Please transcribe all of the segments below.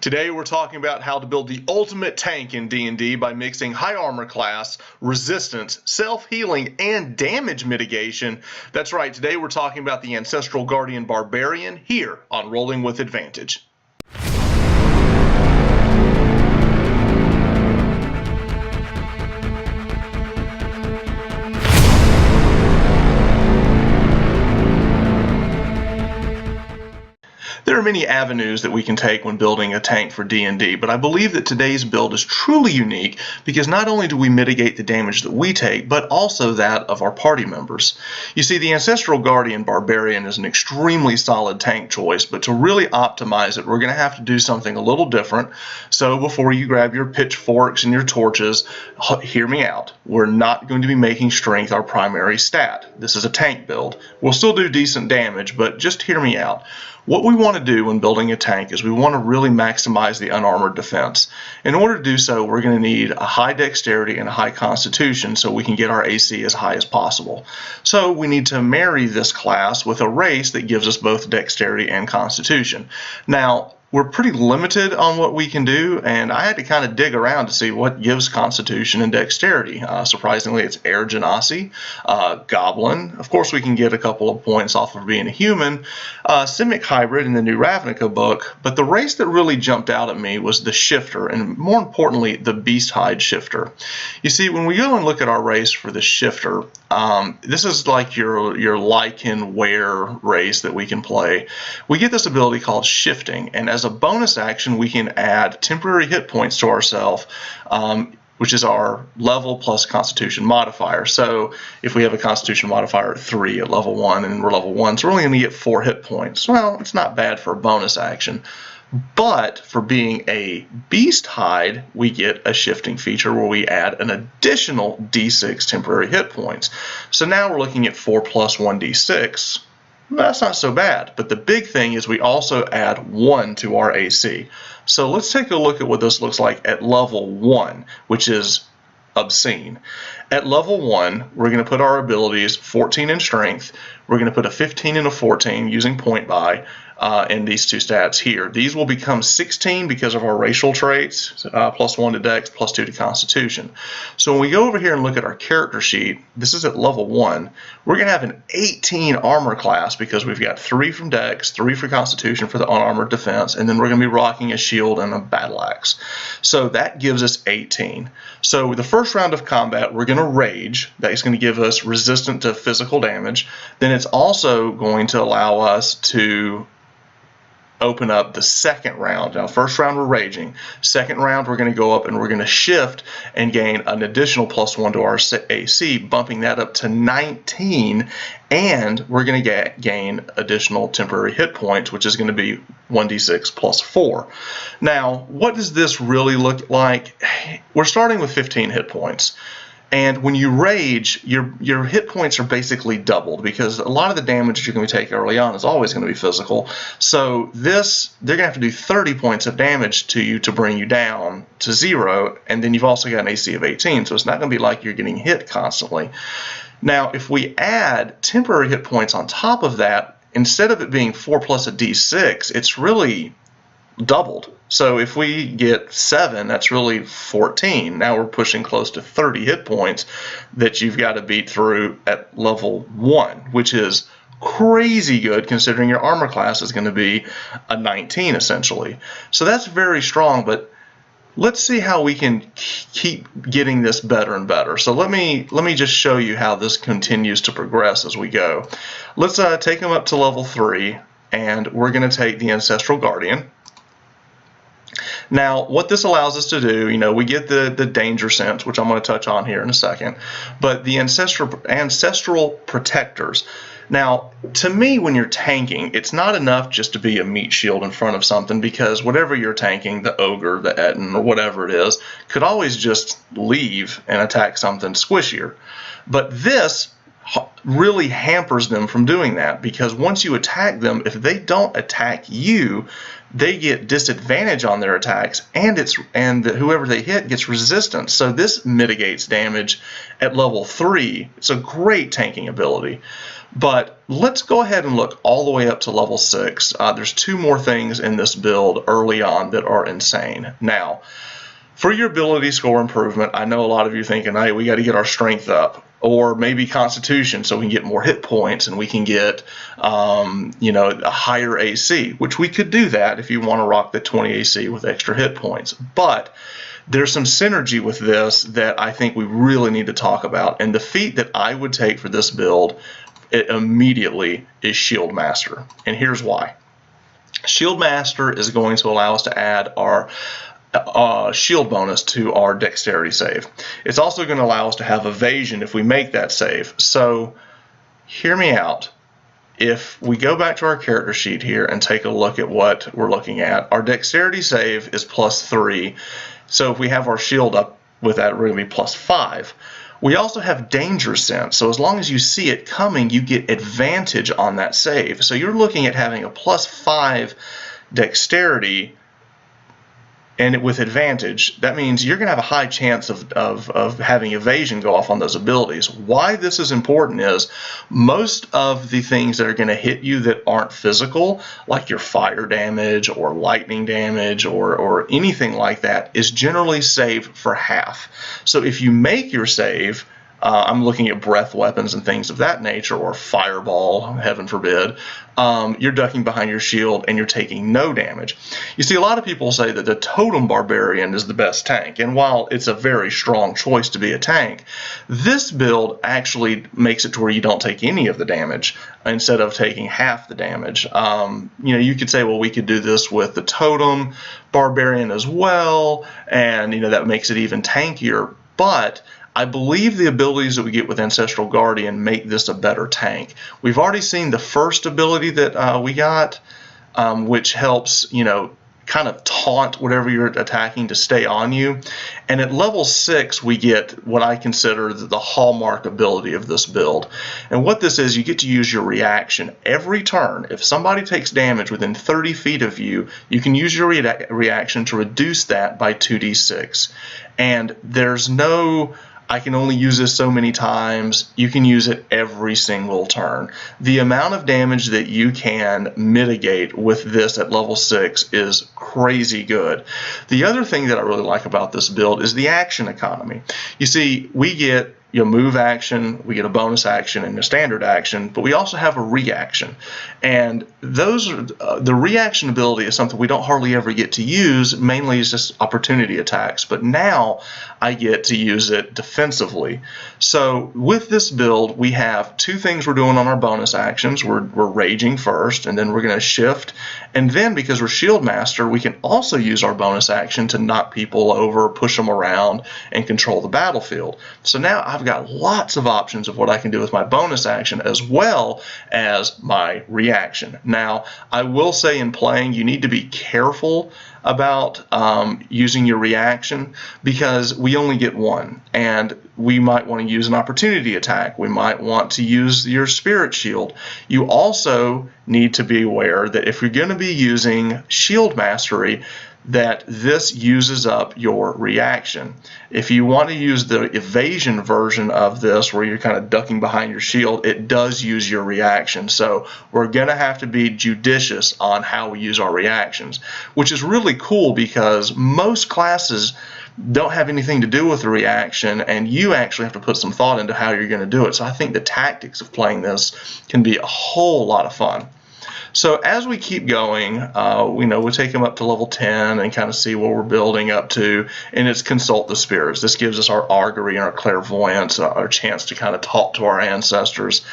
Today we're talking about how to build the ultimate tank in D&D by mixing high armor class, resistance, self-healing, and damage mitigation. That's right, today we're talking about the Ancestral Guardian Barbarian here on Rolling with Advantage. There are many avenues that we can take when building a tank for D&D, but I believe that today's build is truly unique because not only do we mitigate the damage that we take, but also that of our party members. You see, the Ancestral Guardian Barbarian is an extremely solid tank choice, but to really optimize it, we're going to have to do something a little different. So before you grab your pitchforks and your torches, hear me out. We're not going to be making strength our primary stat. This is a tank build. We'll still do decent damage, but just hear me out. What we want to do when building a tank is we want to really maximize the unarmored defense. In order to do so, we're going to need a high dexterity and a high constitution so we can get our AC as high as possible. So we need to marry this class with a race that gives us both dexterity and constitution. Now, we're pretty limited on what we can do, and I had to kind of dig around to see what gives constitution and dexterity. Surprisingly, it's air genasi, goblin. Of course, we can get a couple of points off of being a human, simic hybrid in the new Ravnica book, but the race that really jumped out at me was the shifter, and more importantly, the beast hide shifter. You see, when we go and look at our race for the shifter, this is like your lichen were race that we can play. We get this ability called shifting, and as a bonus action, we can add temporary hit points to ourselves, which is our level plus constitution modifier. So if we have a constitution modifier at 3 at level 1 and we're level 1, so we're only going to get 4 hit points. Well, it's not bad for a bonus action. But for being a beast hide, we get a shifting feature where we add an additional d6 temporary hit points. So now we're looking at 4 plus 1d6. That's not so bad, but the big thing is we also add 1 to our AC. So let's take a look at what this looks like at level 1, which is obscene. At level 1, we're going to put our abilities 14 in strength, we're going to put a 15 and a 14 using point buy, and these two stats here. These will become 16 because of our racial traits, plus 1 to dex, plus 2 to constitution. So when we go over here and look at our character sheet, this is at level 1, we're going to have an 18 armor class because we've got 3 from dex, 3 for constitution for the unarmored defense, and then we're going to be rocking a shield and a battle axe. So that gives us 18. So the first round of combat, we're going to rage. That's going to give us resistant to physical damage. Then it's also going to allow us to open up the second round. Now, first round we're raging. Second round we're going to go up and we're going to shift and gain an additional plus 1 to our AC, bumping that up to 19, and we're going to gain additional temporary hit points, which is going to be 1d6 plus 4. Now, what does this really look like? We're starting with 15 hit points. And when you rage, your hit points are basically doubled because a lot of the damage you're going to take early on is always going to be physical. So they're going to have to do 30 points of damage to you to bring you down to 0, and then you've also got an AC of 18, so it's not going to be like you're getting hit constantly. Now, if we add temporary hit points on top of that, instead of it being 4 plus a d6, it's really doubled. So if we get 7, that's really 14. Now we're pushing close to 30 hit points that you've got to beat through at level 1, which is crazy good considering your armor class is going to be a 19 essentially. So that's very strong, but let's see how we can keep getting this better and better. So let me just show you how this continues to progress as we go. Let's take them up to level 3, and we're going to take the Ancestral Guardian. Now, what this allows us to do, we get the danger sense, which I'm going to touch on here in a second, but the ancestral protectors. Now, to me, when you're tanking, it's not enough just to be a meat shield in front of something, because whatever you're tanking, the ogre, the Etten, or whatever it is, could always just leave and attack something squishier. But this really hampers them from doing that, because once you attack them, if they don't attack you, they get disadvantage on their attacks, and whoever they hit gets resistance. So this mitigates damage at level 3. It's a great tanking ability. But let's go ahead and look all the way up to level 6. There's 2 more things in this build early on that are insane. Now, for your ability score improvement, I know a lot of you thinking, hey, we got to get our strength up, or maybe constitution so we can get more hit points and we can get a higher AC, which we could do that if you want to rock the 20 AC with extra hit points. But there's some synergy with this that I think we really need to talk about, and the feat that I would take for this build immediately is Shield Master, and here's why. Shield Master is going to allow us to add our shield bonus to our dexterity save. It's also going to allow us to have evasion if we make that save. So hear me out. If we go back to our character sheet here and take a look at what we're looking at, our dexterity save is +3. So if we have our shield up with that, we're going to be +5. We also have danger sense. So as long as you see it coming, you get advantage on that save. So you're looking at having a +5 dexterity, and with advantage, that means you're going to have a high chance of having evasion go off on those abilities. Why this is important is most of the things that are going to hit you that aren't physical, like your fire damage or lightning damage or anything like that, is generally saved for half. So if you make your save, I'm looking at breath weapons and things of that nature, or fireball, heaven forbid, you're ducking behind your shield and you're taking no damage. You see, a lot of people say that the Totem Barbarian is the best tank, and while it's a very strong choice to be a tank, this build actually makes it to where you don't take any of the damage instead of taking half the damage. You could say, well, we could do this with the Totem Barbarian as well, and that makes it even tankier, but I believe the abilities that we get with Ancestral Guardian make this a better tank. We've already seen the first ability that we got, which helps, kind of taunt whatever you're attacking to stay on you. And at level 6, we get what I consider the hallmark ability of this build. And what this is, you get to use your reaction every turn. If somebody takes damage within 30 feet of you, you can use your reaction to reduce that by 2d6. And there's no, I can only use this so many times. You can use it every single turn. The amount of damage that you can mitigate with this at level 6 is crazy good. The other thing that I really like about this build is the action economy. You see, we get move action, we get a bonus action and a standard action, but we also have a reaction. And those are, the reaction ability is something we don't hardly ever get to use, mainly it's just opportunity attacks, but now I get to use it defensively. So with this build, we have 2 things we're doing on our bonus actions. We're raging first, and then we're going to shift, and then because we're Shield Master, we can also use our bonus action to knock people over, push them around, and control the battlefield. So now I've got lots of options of what I can do with my bonus action as well as my reaction. Now, I will say in playing, you need to be careful about using your reaction because we only get one, and we might want to use an opportunity attack. We might want to use your spirit shield. You also need to be aware that if you're going to be using shield mastery, that this uses up your reaction. If you want to use the evasion version of this, where you're kind of ducking behind your shield, it does use your reaction. So we're going to have to be judicious on how we use our reactions, which is really cool because most classes don't have anything to do with the reaction, and you actually have to put some thought into how you're going to do it. So I think the tactics of playing this can be a whole lot of fun. So as we keep going, we'll take them up to level 10 and kind of see what we're building up to, and it's consult the spirits. This gives us our augury and our clairvoyance, our chance to kind of talk to our ancestors.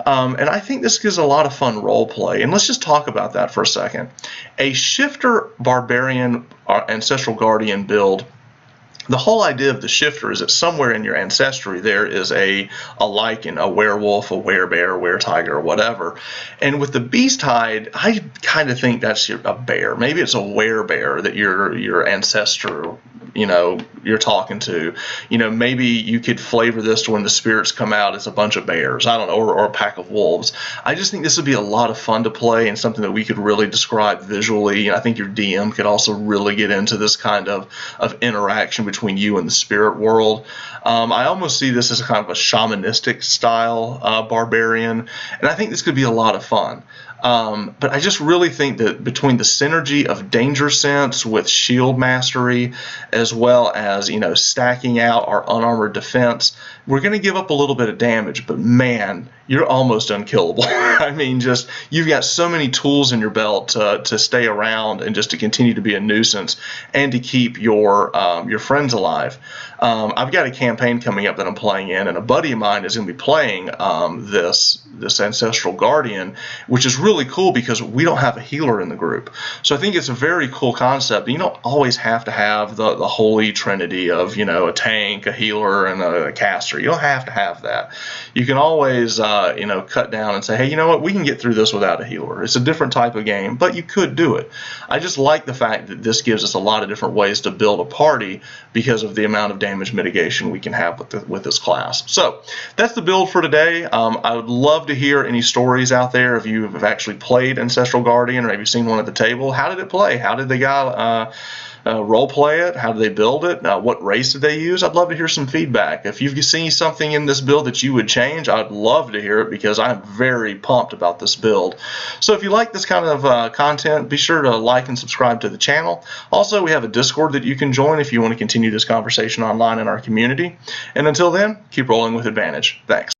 And I think this gives a lot of fun role play. And let's just talk about that for a second. A shifter barbarian ancestral guardian build, the whole idea of the shifter is that somewhere in your ancestry there is a lichen, a werewolf, a werebear, weretiger, or whatever. And with the beast hide, I kind of think that's a bear. Maybe it's a werebear that your ancestor you're talking to. Maybe you could flavor this to when the spirits come out, it's a bunch of bears, I don't know, or a pack of wolves. I just think this would be a lot of fun to play and something that we could really describe visually. I think your DM could also really get into this kind of interaction between you and the spirit world. I almost see this as a kind of a shamanistic style barbarian, and I think this could be a lot of fun. But I just really think that between the synergy of danger sense with shield mastery, as well as stacking out our unarmored defense, we're going to give up a little bit of damage, but man, you're almost unkillable. I mean, just you've got so many tools in your belt to stay around and just to continue to be a nuisance and to keep your friends alive. I've got a campaign coming up that I'm playing in, and a buddy of mine is going to be playing this Ancestral Guardian, which is really cool because we don't have a healer in the group. So I think it's a very cool concept. You don't always have to have the holy trinity of a tank, a healer, and a caster. You don't have to have that. You can always cut down and say, hey, you know what, we can get through this without a healer. It's a different type of game, but you could do it. I just like the fact that this gives us a lot of different ways to build a party because of the amount of damage mitigation we can have with this class. So that's the build for today. I would love to hear any stories out there if you have actually played Ancestral Guardian, or have you seen one at the table. How did it play? How did the guy role play it? How did they build it? What race did they use? I'd love to hear some feedback. If you've seen something in this build that you would change, I'd love to hear it because I'm very pumped about this build. So if you like this kind of content, be sure to like and subscribe to the channel. Also, we have a Discord that you can join if you want to continue this conversation online in our community. And until then, keep rolling with advantage. Thanks.